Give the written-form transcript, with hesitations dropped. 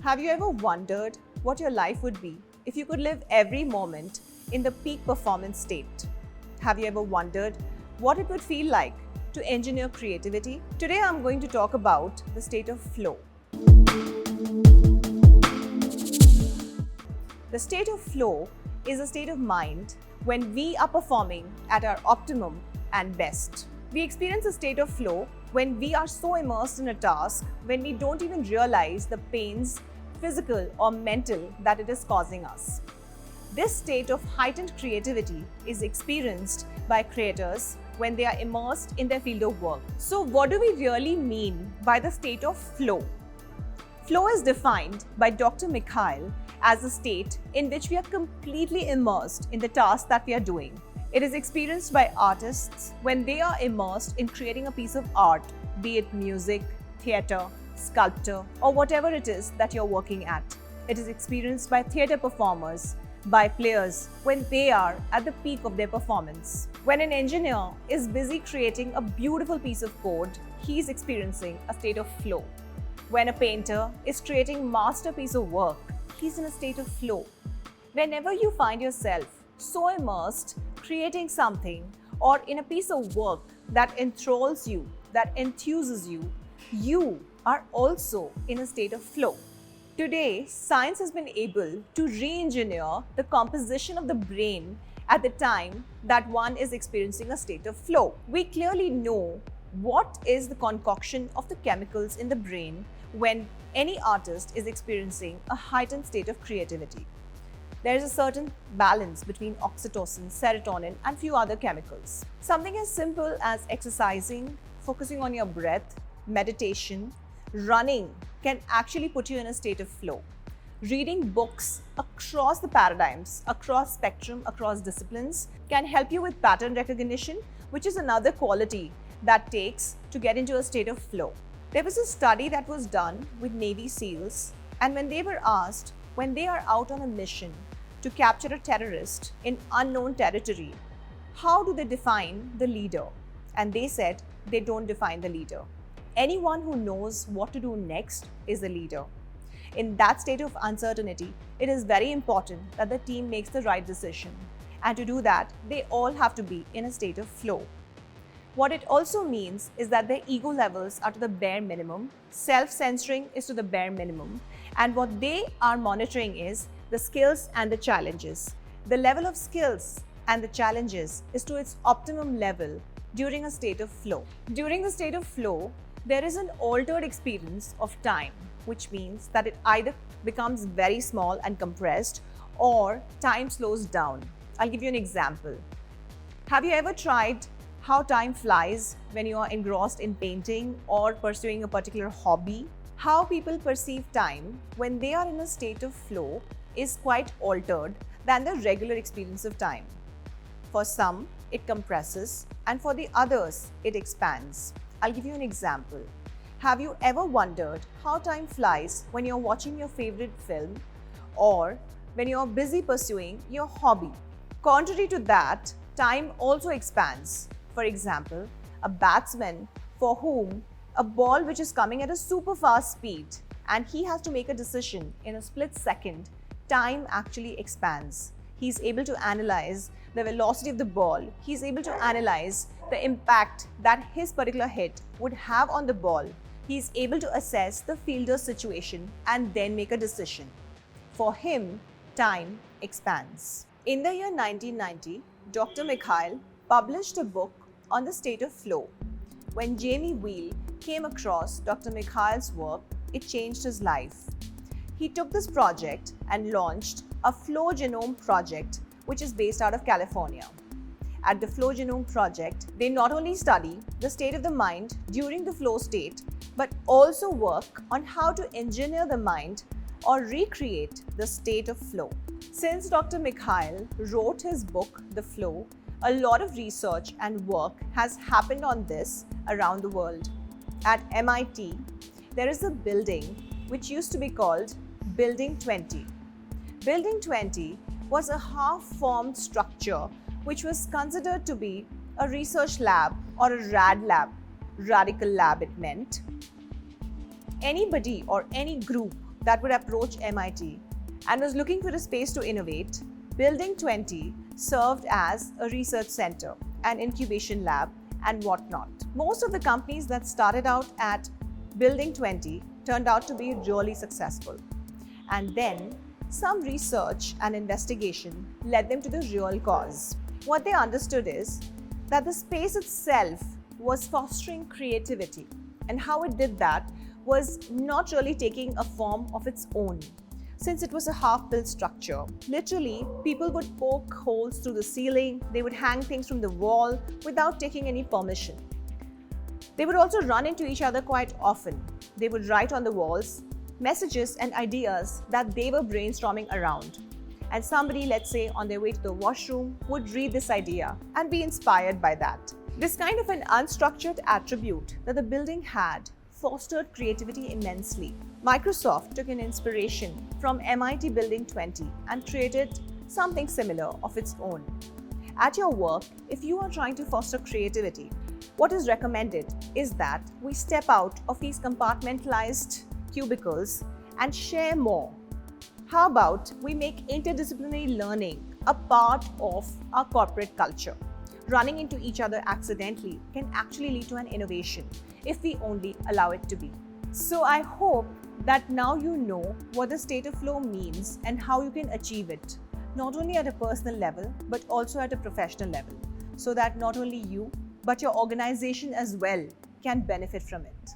Have you ever wondered what your life would be if you could live every moment in the peak performance state? Have you ever wondered what it would feel like to engineer creativity? Today I'm going to talk about the state of flow. The state of flow is a state of mind when we are performing at our optimum and best. We experience a state of flow when we are so immersed in a task when we don't even realize the pains, physical or mental, that it is causing us. This state of heightened creativity is experienced by creators when they are immersed in their field of work. So what do we really mean by the state of flow? Flow is defined by Dr. Mikhail as a state in which we are completely immersed in the task that we are doing. It is experienced by artists when they are immersed in creating a piece of art, be it music, theatre, sculpture, or whatever it is that you're working at. It is experienced by theatre performers, by players when they are at the peak of their performance. When an engineer is busy creating a beautiful piece of code, he is experiencing a state of flow. When a painter is creating a masterpiece of work, he's in a state of flow. Whenever you find yourself so immersed creating something or in a piece of work that enthralls you, that enthuses you, you are also in a state of flow. Today, science has been able to re-engineer the composition of the brain at the time that one is experiencing a state of flow. We clearly know what is the concoction of the chemicals in the brain when any artist is experiencing a heightened state of creativity. There is a certain balance between oxytocin, serotonin, and few other chemicals. Something as simple as exercising, focusing on your breath, meditation, running can actually put you in a state of flow. Reading books across the paradigms, across spectrum, across disciplines can help you with pattern recognition, which is another quality that takes to get into a state of flow. There was a study that was done with Navy SEALs, and when they were asked, when they are out on a mission to capture a terrorist in unknown territory, how do they define the leader? And they said they don't define the leader. Anyone who knows what to do next is the leader. In that state of uncertainty, it is very important that the team makes the right decision. And to do that, they all have to be in a state of flow. What it also means is that their ego levels are to the bare minimum, self-censoring is to the bare minimum, and what they are monitoring is the skills and the challenges. The level of skills and the challenges is to its optimum level during a state of flow. During the state of flow, there is an altered experience of time, which means that it either becomes very small and compressed or time slows down. I'll give you an example. Have you ever tried how time flies when you are engrossed in painting or pursuing a particular hobby? How people perceive time when they are in a state of flow is quite altered than the regular experience of time. For some, it compresses, and for the others, it expands. I'll give you an example. Have you ever wondered how time flies when you're watching your favorite film or when you're busy pursuing your hobby? Contrary to that, time also expands. For example, a batsman for whom a ball which is coming at a super fast speed and he has to make a decision in a split second, time actually expands. He's able to analyze the velocity of the ball. He's able to analyze the impact that his particular hit would have on the ball. He's able to assess the fielder's situation and then make a decision. For him, time expands. In the year 1990, Dr. Mikhail published a book on the state of flow. When Jamie Wheal came across Dr. Mikhail's work, it changed his life. He took this project and launched a flow genome project, which is based out of California. At the Flow Genome Project, they not only study the state of the mind during the flow state, but also work on how to engineer the mind or recreate the state of flow. Since Dr. Mikhail wrote his book, The Flow, a lot of research and work has happened on this around the world. At MIT, there is a building which used to be called Building 20. Building 20 was a half-formed structure which was considered to be a research lab or a rad lab, radical lab it meant. Anybody or any group that would approach MIT and was looking for a space to innovate, Building 20 served as a research center, an incubation lab, and whatnot. Most of the companies that started out at Building 20 turned out to be really successful. And then some research and investigation led them to the real cause. What they understood is that the space itself was fostering creativity, and how it did that was not really taking a form of its own. Since it was a half-built structure, literally people would poke holes through the ceiling, they would hang things from the wall without taking any permission. They would also run into each other quite often. They would write on the walls messages and ideas that they were brainstorming around. And somebody, let's say on their way to the washroom, would read this idea and be inspired by that. This kind of an unstructured attribute that the building had fostered creativity immensely. Microsoft took an inspiration from MIT Building 20 and created something similar of its own. At your work, if you are trying to foster creativity, what is recommended is that we step out of these compartmentalized cubicles and share more. How about we make interdisciplinary learning a part of our corporate culture? Running into each other accidentally can actually lead to an innovation if we only allow it to be. So I hope that now you know what the state of flow means and how you can achieve it, not only at a personal level, but also at a professional level, so that not only you, but your organization as well can benefit from it.